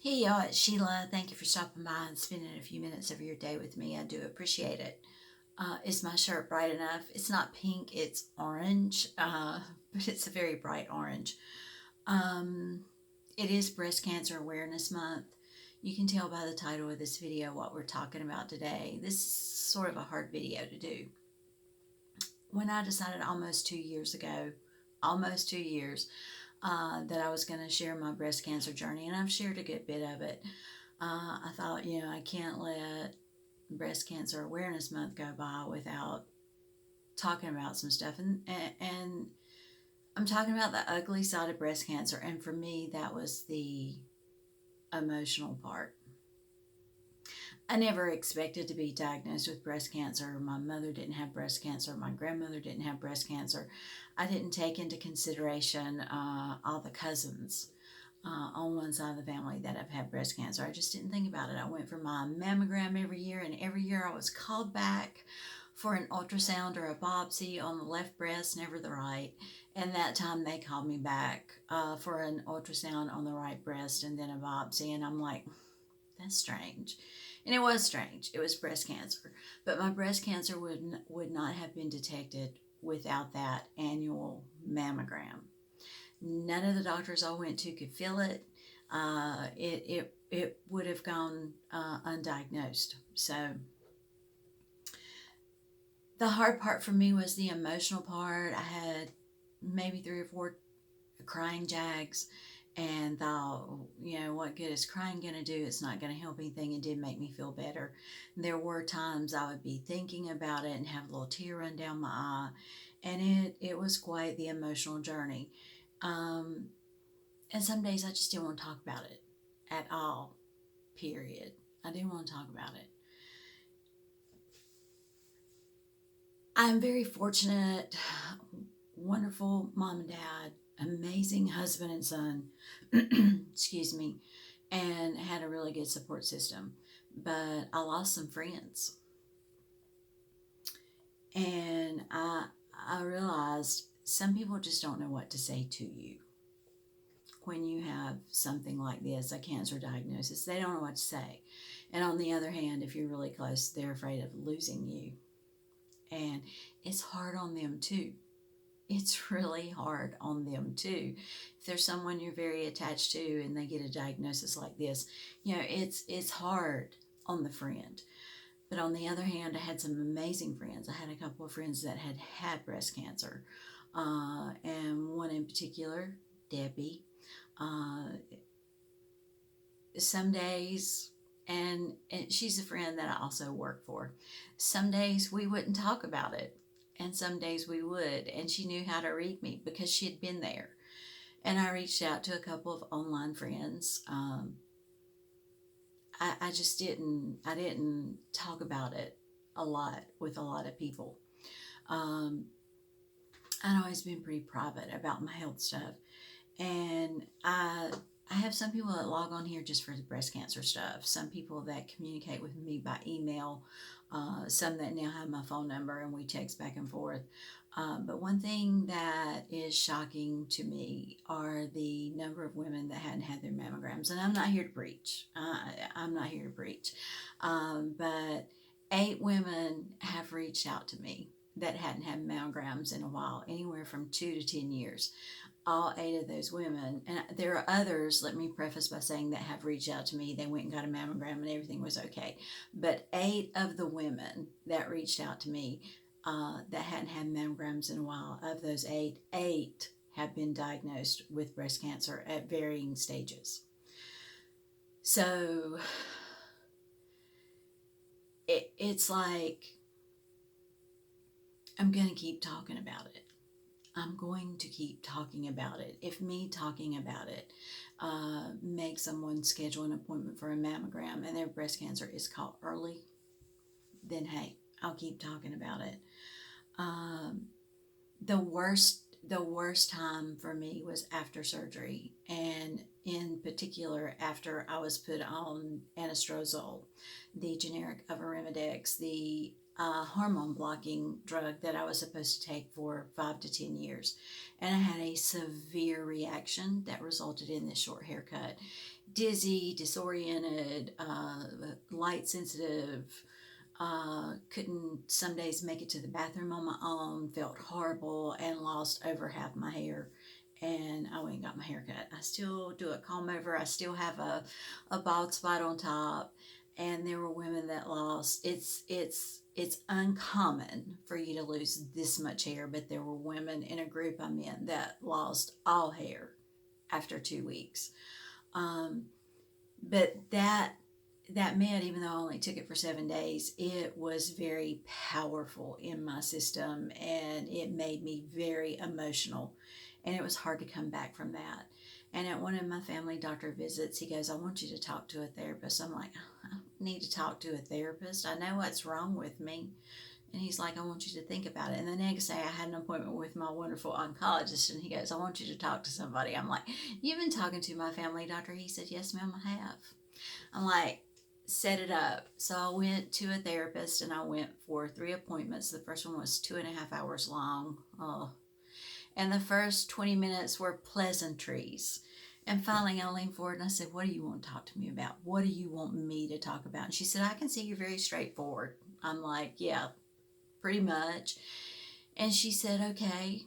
Hey y'all, it's Sheila. Thank you for stopping by and spending a few minutes of your day with me. I do appreciate it. Is my shirt bright enough? It's not pink, it's orange, but it's a very bright orange. Um, it is Breast Cancer Awareness Month. You can tell by the title of this video what we're talking about today. This is sort of a hard video to do. When I decided almost 2 years ago, almost 2 years, that I was going to share my breast cancer journey, and I've shared a good bit of it. I thought, I can't let Breast Cancer Awareness Month go by without talking about some stuff. And I'm talking about the ugly side of breast cancer. And for me, that was the emotional part. I never expected to be diagnosed with breast cancer. My mother didn't have breast cancer. My grandmother didn't have breast cancer. I didn't take into consideration all the cousins on one side of the family that have had breast cancer. I just didn't think about it. I went for my mammogram every year, and every year I was called back for an ultrasound or a biopsy on the left breast, never the right. And that time they called me back for an ultrasound on the right breast and then a biopsy. And I'm like, that's strange. And it was strange. It was breast cancer. But my breast cancer would not have been detected without that annual mammogram. None of the doctors I went to could feel it. It would have gone undiagnosed. So the hard part for me was the emotional part. I had maybe 3 or 4 crying jags and thought, what good is crying going to do? It's not going to help anything. It did make me feel better. There were times I would be thinking about it and have a little tear run down my eye, and it was quite the emotional journey. Um, and some days I just didn't want to talk about it at all, period. I didn't want to talk about it. I'm very fortunate, wonderful mom and dad, amazing husband and son, excuse me, and had a really good support system. But I lost some friends, and I realized some people just don't know what to say to you when you have something like this, a cancer diagnosis. They don't know what to say. And on the other hand, if you're really close, they're afraid of losing you. And it's hard on them too. It's really hard on them too. If there's someone you're very attached to and they get a diagnosis like this, it's hard on the friend. But on the other hand, I had some amazing friends. I had a couple of friends that had had breast cancer, and one in particular, Debbie. Uh, some days, and she's a friend that I also work for. Some days we wouldn't talk about it, and some days we would. And she knew how to read me because she had been there. And I reached out to a couple of online friends. I just didn't. I didn't talk about it a lot with a lot of people. Um, I'd always been pretty private about my health stuff, and I have some people that log on here just for the breast cancer stuff. Some people that communicate with me by email. Some that now have my phone number and we text back and forth. But one thing that is shocking to me are the number of women that hadn't had their mammograms. And I'm not here to preach. I'm not here to preach. But 8 women have reached out to me that hadn't had mammograms in a while, anywhere from 2 to 10 years. All 8 of those women, and there are others, let me preface by saying, that have reached out to me. They went and got a mammogram and everything was okay. But 8 of the women that reached out to me that hadn't had mammograms in a while, of those 8 have been diagnosed with breast cancer at varying stages. So it's like, I'm going to keep talking about it. I'm going to keep talking about it. If me talking about it makes someone schedule an appointment for a mammogram and their breast cancer is caught early, then hey, I'll keep talking about it. Um, the worst time for me was after surgery, and in particular after I was put on anastrozole, the generic of Arimidex. The hormone blocking drug that I was supposed to take for 5 to 10 years. And I had a severe reaction that resulted in this short haircut. Dizzy, disoriented, light sensitive, couldn't some days make it to the bathroom on my own, felt horrible, and lost over half my hair. And I went and got my hair cut. I still do a comb over. I still have a bald spot on top. And there were women that lost. It's uncommon for you to lose this much hair, but there were women in a group I'm in that lost all hair after 2 weeks. Um, but that med, even though I only took it for 7 days, it was very powerful in my system, and it made me very emotional, and it was hard to come back from that. And at one of my family doctor visits, he goes, "I want you to talk to a therapist." I'm like, "I don't need to talk to a therapist. I know what's wrong with me." And he's like, "I want you to think about it." And the next day I had an appointment with my wonderful oncologist, and he goes, "I want you to talk to somebody." I'm like, "You've been talking to my family doctor?" He said, "Yes, ma'am, I have." I'm like, "Set it up." So I went to a therapist, and I went for 3 appointments. The first one was 2.5 hours long. Oh. And the first 20 minutes were pleasantries. And finally, I leaned forward and I said, "What do you want to talk to me about? What do you want me to talk about?" And she said, "I can see you're very straightforward." I'm like, "Yeah, pretty much." And she said, "Okay."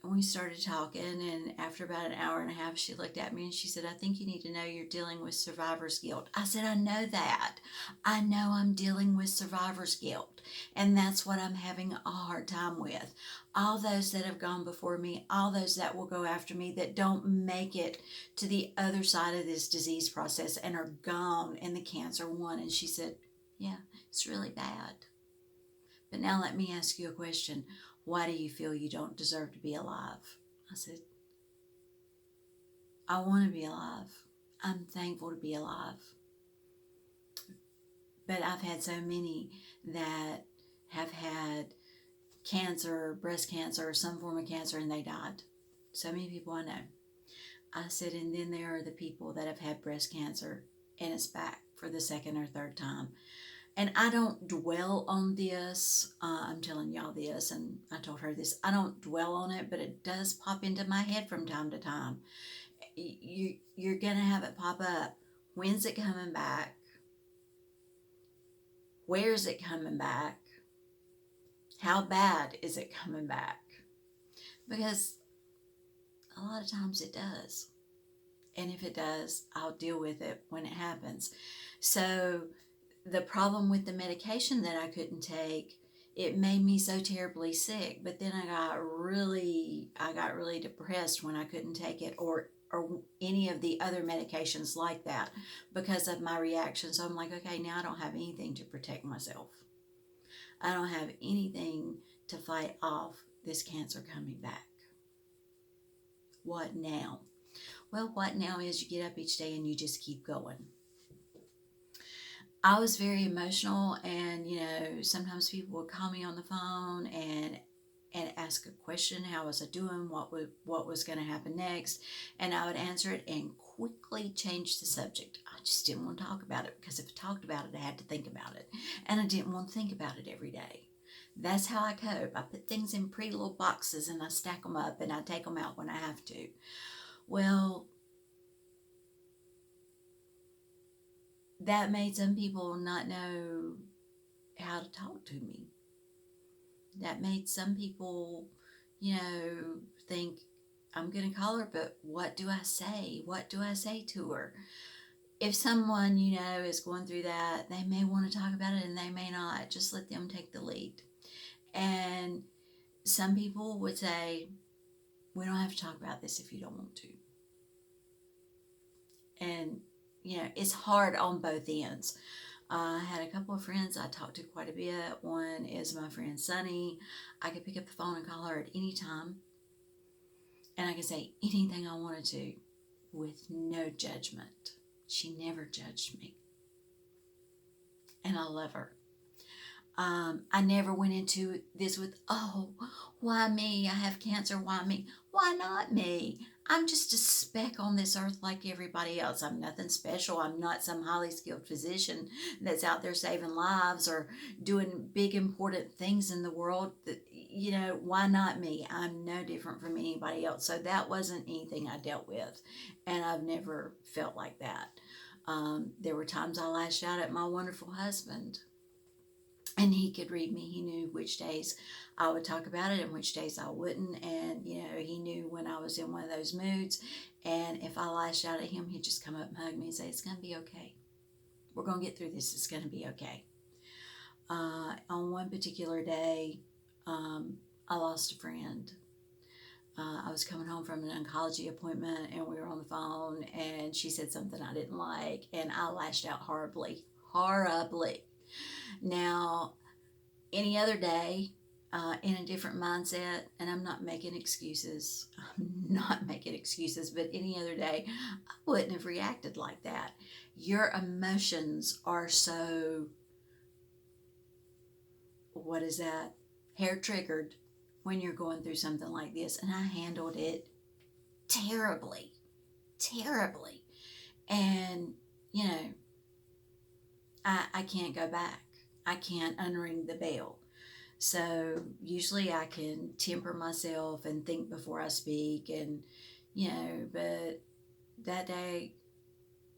And we started talking, and after about an hour and a half, she looked at me and she said, "I think you need to know you're dealing with survivor's guilt." I said, "I know that. I know I'm dealing with survivor's guilt, and that's what I'm having a hard time with. All those that have gone before me, all those that will go after me that don't make it to the other side of this disease process and are gone, and the cancer won." And she said, "Yeah, it's really bad. But now let me ask you a question. Why do you feel you don't deserve to be alive?" I said, "I want to be alive. I'm thankful to be alive. But I've had so many that have had cancer, breast cancer, or some form of cancer, and they died. So many people I know." I said, "And then there are the people that have had breast cancer and it's back for the second or third time." And I don't dwell on this. I'm telling y'all this, and I told her this. I don't dwell on it, but it does pop into my head from time to time. You're going to have it pop up. When's it coming back? Where's it coming back? How bad is it coming back? Because a lot of times it does. And if it does, I'll deal with it when it happens. So the problem with the medication that I couldn't take, it made me so terribly sick. But then I got really depressed when I couldn't take it, or any of the other medications like that, because of my reaction. So I'm like, okay, now I don't have anything to protect myself. I don't have anything to fight off this cancer coming back. What now? Well, what now is you get up each day and you just keep going. I was very emotional, and sometimes people would call me on the phone and ask a question. How was I doing? What was going to happen next? And I would answer it and quickly change the subject. I just didn't want to talk about it, because if I talked about it, I had to think about it, and I didn't want to think about it every day. That's how I cope. I put things in pretty little boxes and I stack them up and I take them out when I have to. Well, that made some people not know how to talk to me. That made some people, think, "I'm going to call her, but what do I say? What do I say to her?" If someone, is going through that, they may want to talk about it and they may not. Just let them take the lead. And some people would say, "We don't have to talk about this if you don't want to." And, it's hard on both ends. I had a couple of friends I talked to quite a bit. One is my friend Sunny. I could pick up the phone and call her at any time, and I could say anything I wanted to with no judgment. She never judged me, and I love her. I never went into this with, "Oh, why me? I have cancer. Why me?" Why not me? I'm just a speck on this earth like everybody else. I'm nothing special. I'm not some highly skilled physician that's out there saving lives or doing big important things in the world. Why not me? I'm no different from anybody else. So that wasn't anything I dealt with. And I've never felt like that. There were times I lashed out at my wonderful husband, and he could read me. He knew which days I would talk about it and which days I wouldn't. And, he knew when I was in one of those moods. And if I lashed out at him, he'd just come up and hug me and say, "It's going to be okay. We're going to get through this. It's going to be okay." On one particular day, I lost a friend. I was coming home from an oncology appointment, and we were on the phone, and she said something I didn't like, and I lashed out horribly, horribly. Now, any other day, in a different mindset, and I'm not making excuses, but any other day, I wouldn't have reacted like that. Your emotions are so, what is that? Hair triggered when you're going through something like this, and I handled it terribly, terribly. And, I can't go back. I can't unring the bell. So usually I can temper myself and think before I speak, and, but that day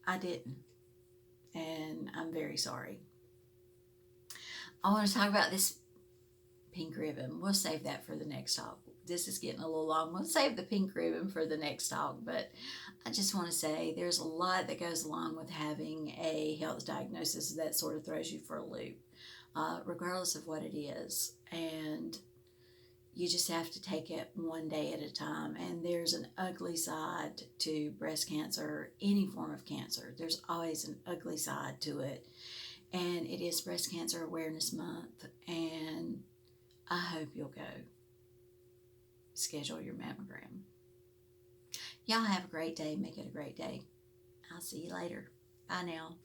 I didn't. And I'm very sorry. I want to talk about this pink ribbon. We'll save that for the next talk. This is getting a little long. We'll save the pink ribbon for the next talk, but I just want to say there's a lot that goes along with having a health diagnosis that sort of throws you for a loop, regardless of what it is. And you just have to take it one day at a time. And there's an ugly side to breast cancer, any form of cancer. There's always an ugly side to it. And it is Breast Cancer Awareness Month, and I hope you'll go schedule your mammogram. Y'all have a great day. Make it a great day. I'll see you later. Bye now.